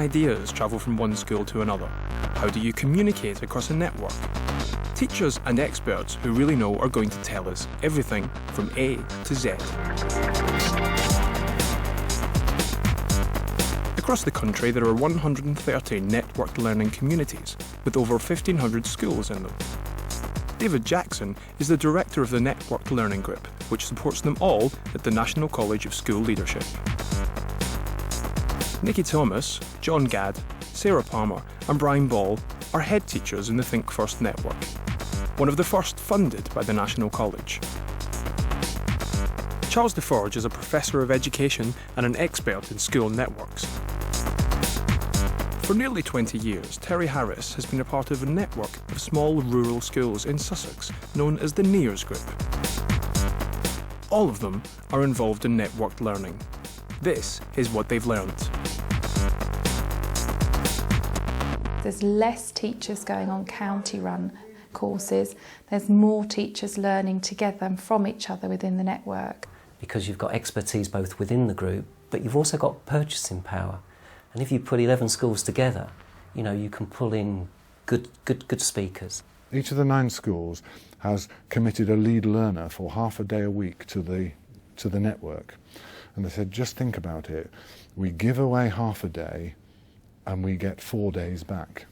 ideas travel from one school to another? How do you communicate across a network? Teachers and experts who really know are going to tell us everything from A to Z. Across the country, there are 130 networked learning communities with over 1,500 schools in them. David Jackson is the director of the Networked Learning Group, which supports them all at the National College of School Leadership. Nikki Thomas, John Gadd, Sarah Palmer and Brian Ball are head teachers in the Think First network, one of the first funded by the National College. Charles Deforge is a professor of education and an expert in school networks. For nearly 20 years, Terry Harris has been a part of a network of small rural schools in Sussex known as the NEARS Group. All of them are involved in networked learning. This is what they've learned. There's less teachers going on county-run courses. There's more teachers learning together and from each other within the network. Because you've got expertise both within the group, but you've also got purchasing power. And if you put 11 schools together, you know, you can pull in good speakers. Each of the 9 schools has committed a lead learner for half a day a week to the network. And they said, just think about it. We give away half a day and we get 4 days back.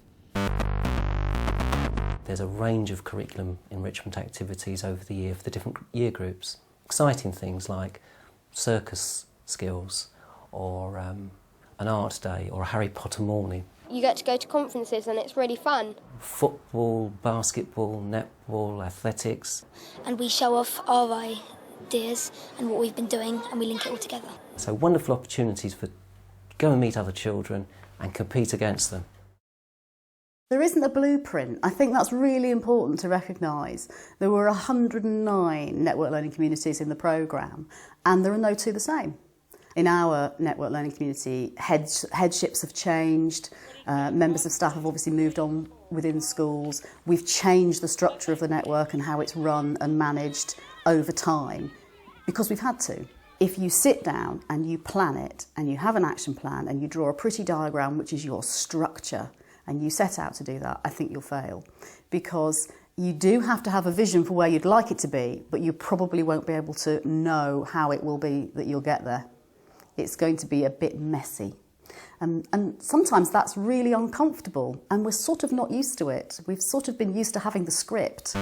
There's a range of curriculum enrichment activities over the year for the different year groups. Exciting things like circus skills or an art day or a Harry Potter morning. You get to go to conferences and it's really fun. Football, basketball, netball, athletics. And we show off our ideas and what we've been doing and we link it all together. So wonderful opportunities for go and meet other children and compete against them. There isn't a blueprint. I think that's really important to recognise. There were 109 network learning communities in the programme and there are no two the same. In our network learning community, headships have changed, members of staff have obviously moved on within schools. We've changed the structure of the network and how it's run and managed over time because we've had to. If you sit down and you plan it and you have an action plan and you draw a pretty diagram which is your structure and you set out to do that, I think you'll fail because you do have to have a vision for where you'd like it to be, but you probably won't be able to know how it will be that you'll get there. It's going to be a bit messy. And sometimes that's really uncomfortable and we're sort of not used to it. We've sort of been used to having the script.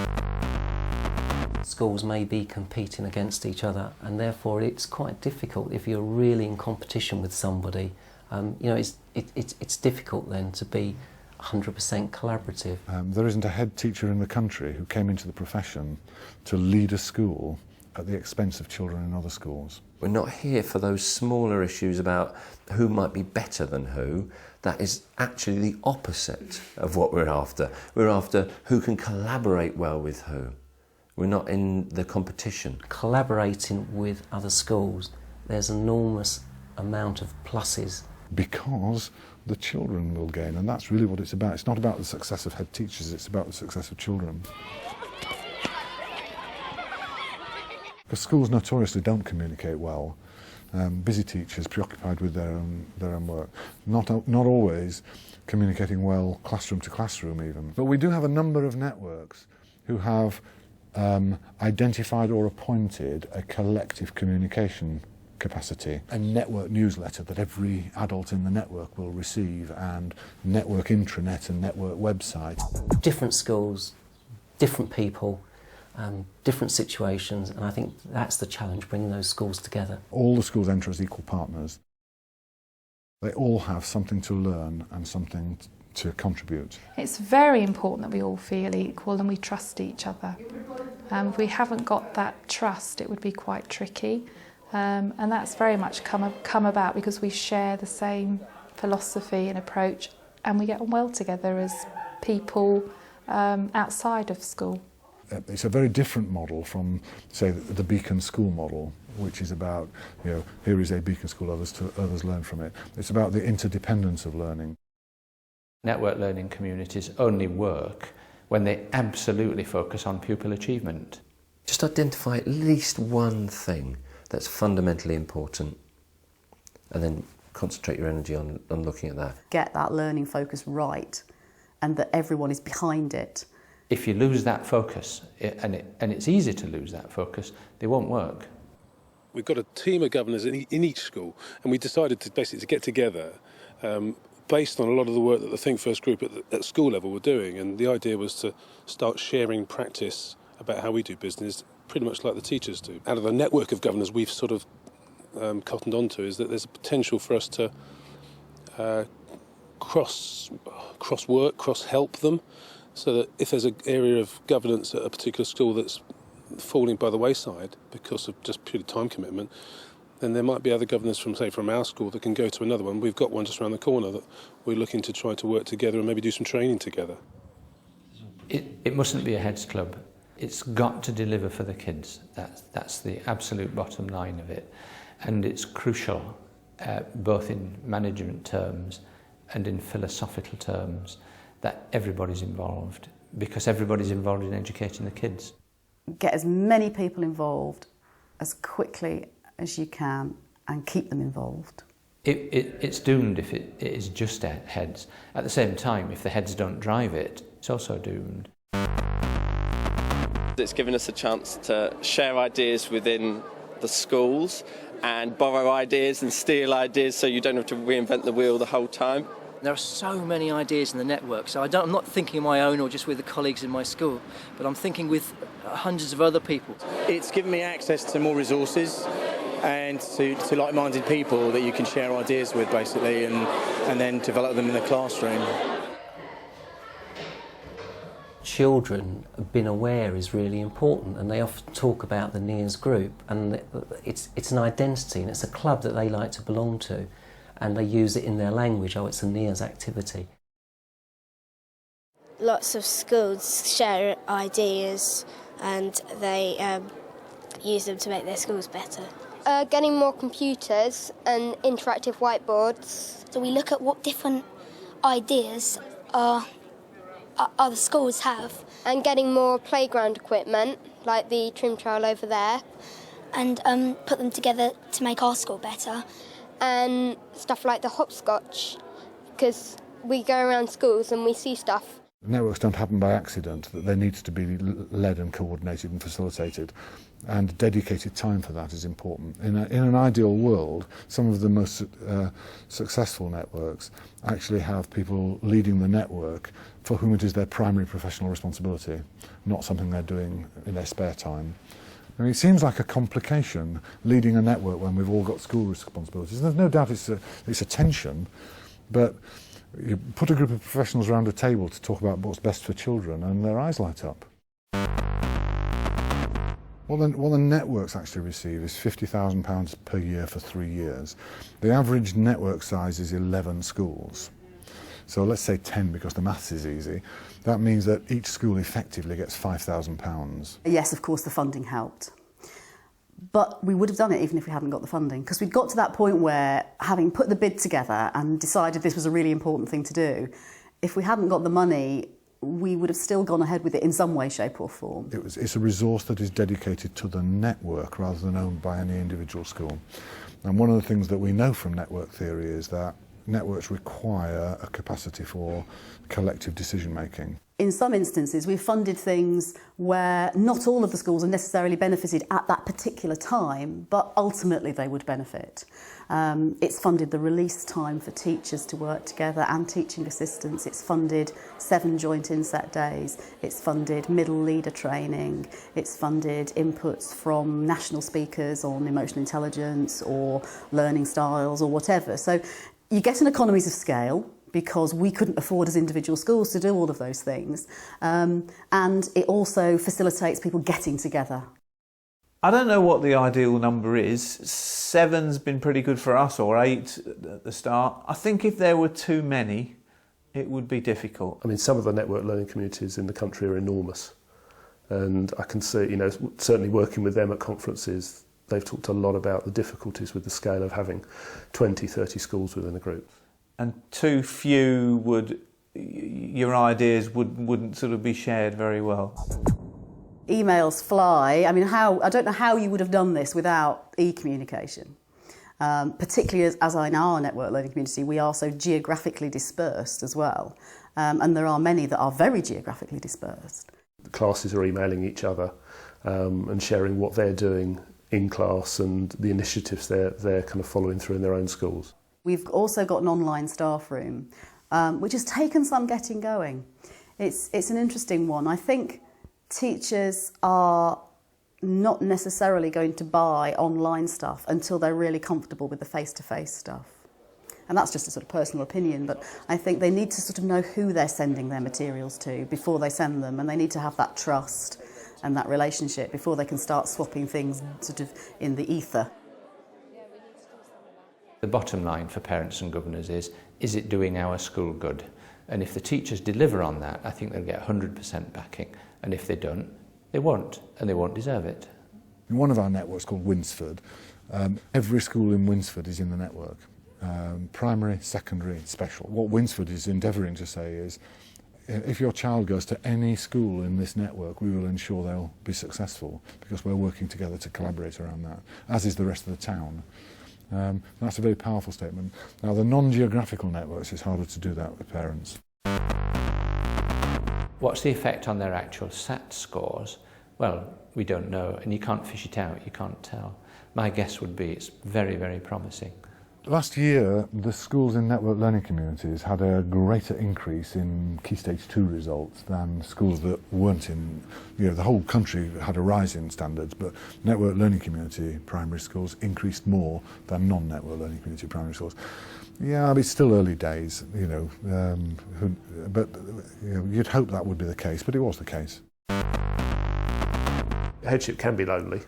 Schools may be competing against each other and therefore it's quite difficult if you're really in competition with somebody. You know, it's difficult then to be 100% collaborative. There isn't a head teacher in the country who came into the profession to lead a school at the expense of children in other schools. We're not here for those smaller issues about who might be better than who. That is actually the opposite of what we're after. We're after who can collaborate well with who. We're not in the competition. Collaborating with other schools, there's an enormous amount of pluses. Because the children will gain, and that's really what it's about. It's not about the success of head teachers, it's about the success of children. Because schools notoriously don't communicate well. Busy teachers preoccupied with their own work. Not always communicating well classroom to classroom even. But we do have a number of networks who have identified or appointed a collective communication capacity. A network newsletter that every adult in the network will receive and network intranet and network website. Different schools, different people, different situations, and I think that's the challenge, bringing those schools together. All the schools enter as equal partners. They all have something to learn and something to contribute. It's very important that we all feel equal and we trust each other. If we haven't got that trust, it would be quite tricky. And that's very much come about because we share the same philosophy and approach and we get on well together as people outside of school. It's a very different model from, say, the Beacon School model, which is about, you know, here is a Beacon School, others learn from it. It's about the interdependence of learning. Network learning communities only work when they absolutely focus on pupil achievement. Just identify at least one thing that's fundamentally important and then concentrate your energy on looking at that. Get that learning focus right and that everyone is behind it. If you lose that focus, and it's easy to lose that focus, they won't work. We've got a team of governors in each school, and we decided to basically get together based on a lot of the work that the Think First group at school level were doing, and the idea was to start sharing practice about how we do business pretty much like the teachers do. Out of the network of governors we've sort of cottoned onto is that there's a potential for us to cross-work, cross-help them, so that if there's an area of governance at a particular school that's falling by the wayside because of just pure time commitment, then there might be other governors from our school that can go to another one. We've got one just around the corner that we're looking to try to work together and maybe do some training together. It mustn't be a heads club. It's got to deliver for the kids. That's the absolute bottom line of it. And it's crucial, both in management terms and in philosophical terms, that everybody's involved, because everybody's involved in educating the kids. Get as many people involved as quickly as you can and keep them involved. It's doomed if it is just heads. At the same time, if the heads don't drive it, it's also doomed. It's given us a chance to share ideas within the schools and borrow ideas and steal ideas so you don't have to reinvent the wheel the whole time. There are so many ideas in the network, so I'm not thinking on my own or just with the colleagues in my school, but I'm thinking with hundreds of other people. It's given me access to more resources and to like-minded people that you can share ideas with, basically, and then develop them in the classroom. Children being aware is really important, and they often talk about the NEARS group, and it's an identity and it's a club that they like to belong to, and they use it in their language. Oh, it's a NEARS activity. Lots of schools share ideas and they use them to make their schools better. Getting more computers and interactive whiteboards. So we look at what different ideas other schools have. And getting more playground equipment, like the trim trail over there. And put them together to make our school better. And stuff like the hopscotch, because we go around schools and we see stuff. Networks don't happen by accident, that there needs to be led and coordinated and facilitated, and dedicated time for that is important. In an ideal world, some of the most successful networks actually have people leading the network for whom it is their primary professional responsibility, not something they're doing in their spare time. I mean, it seems like a complication, leading a network when we've all got school responsibilities. There's no doubt it's a tension, but you put a group of professionals around a table to talk about what's best for children and their eyes light up. What the networks actually receive is £50,000 per year for 3 years. The average network size is 11 schools. So let's say 10 because the maths is easy. That means that each school effectively gets £5,000. Yes, of course, the funding helped. But we would have done it even if we hadn't got the funding, because we'd got to that point where, having put the bid together and decided this was a really important thing to do, if we hadn't got the money, we would have still gone ahead with it in some way, shape or form. It's a resource that is dedicated to the network rather than owned by any individual school. And one of the things that we know from network theory is that networks require a capacity for collective decision making. In some instances, we've funded things where not all of the schools are necessarily benefited at that particular time, but ultimately they would benefit. It's funded the release time for teachers to work together and teaching assistants. It's funded 7 joint inset days. It's funded middle leader training. It's funded inputs from national speakers on emotional intelligence or learning styles or whatever. So you get an economies of scale, because we couldn't afford as individual schools to do all of those things. And it also facilitates people getting together. I don't know what the ideal number is. 7's been pretty good for us, or 8 at the start. I think if there were too many, it would be difficult. I mean, some of the network learning communities in the country are enormous. And I can see, you know, certainly working with them at conferences, they've talked a lot about the difficulties with the scale of having 20, 30 schools within a group. And too few your ideas wouldn't sort of be shared very well. Emails fly. I mean, I don't know how you would have done this without e-communication. Particularly as in our network learning community, we are so geographically dispersed as well. And there are many that are very geographically dispersed. The classes are emailing each other and sharing what they're doing in class and the initiatives they're kind of following through in their own schools. We've also got an online staff room, which has taken some getting going. It's an interesting one. I think teachers are not necessarily going to buy online stuff until they're really comfortable with the face-to-face stuff. And that's just a sort of personal opinion, but I think they need to sort of know who they're sending their materials to before they send them, and they need to have that trust and that relationship before they can start swapping things sort of in the ether. The bottom line for parents and governors is it doing our school good? And if the teachers deliver on that, I think they'll get 100% backing. And if they don't, they won't, and they won't deserve it. In one of our networks called Winsford, every school in Winsford is in the network. Primary, secondary, special. What Winsford is endeavouring to say is, if your child goes to any school in this network, we will ensure they'll be successful, because we're working together to collaborate around that, as is the rest of the town. That's a very powerful statement. Now, the non-geographical networks, it's harder to do that with parents. What's the effect on their actual SAT scores? Well, we don't know, and you can't fish it out, you can't tell. My guess would be it's very, very promising. Last year, the schools in network learning communities had a greater increase in Key Stage 2 results than schools that weren't in, the whole country had a rise in standards, but network learning community primary schools increased more than non-network learning community primary schools. Yeah, it's still early days, but you'd hope that would be the case, but it was the case. Headship can be lonely,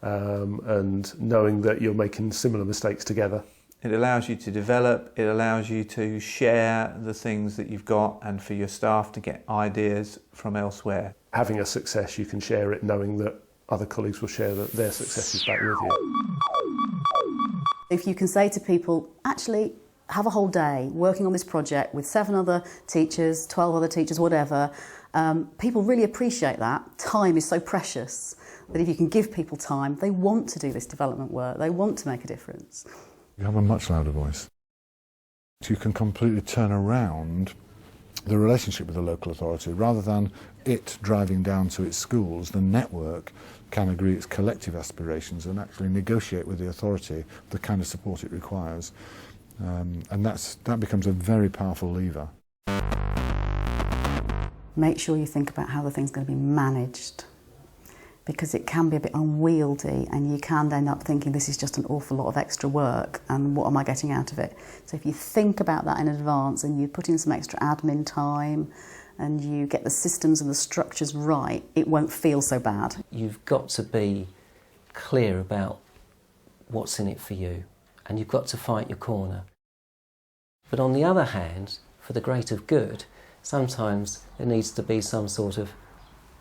and knowing that you're making similar mistakes together. It allows you to develop, it allows you to share the things that you've got and for your staff to get ideas from elsewhere. Having a success, you can share it knowing that other colleagues will share their successes back with you. If you can say to people, actually, have a whole day working on this project with 7 other teachers, 12 other teachers, whatever, people really appreciate that. Time is so precious that if you can give people time, they want to do this development work, they want to make a difference. You have a much louder voice. You can completely turn around the relationship with the local authority. Rather than it driving down to its schools, the network can agree its collective aspirations and actually negotiate with the authority the kind of support it requires. And that becomes a very powerful lever. Make sure you think about how the thing's going to be managed, because it can be a bit unwieldy and you can end up thinking this is just an awful lot of extra work and what am I getting out of it? So if you think about that in advance and you put in some extra admin time and you get the systems and the structures right, it won't feel so bad. You've got to be clear about what's in it for you, and you've got to fight your corner. But on the other hand, for the greater good, sometimes there needs to be some sort of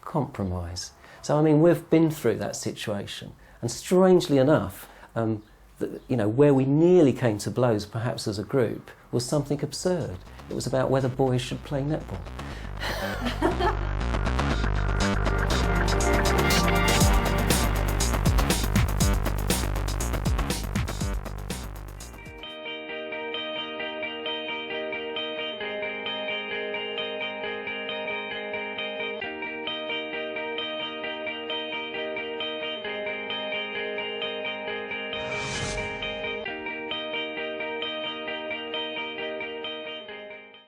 compromise. So, I mean, we've been through that situation, and strangely enough, where we nearly came to blows, perhaps as a group, was something absurd. It was about whether boys should play netball.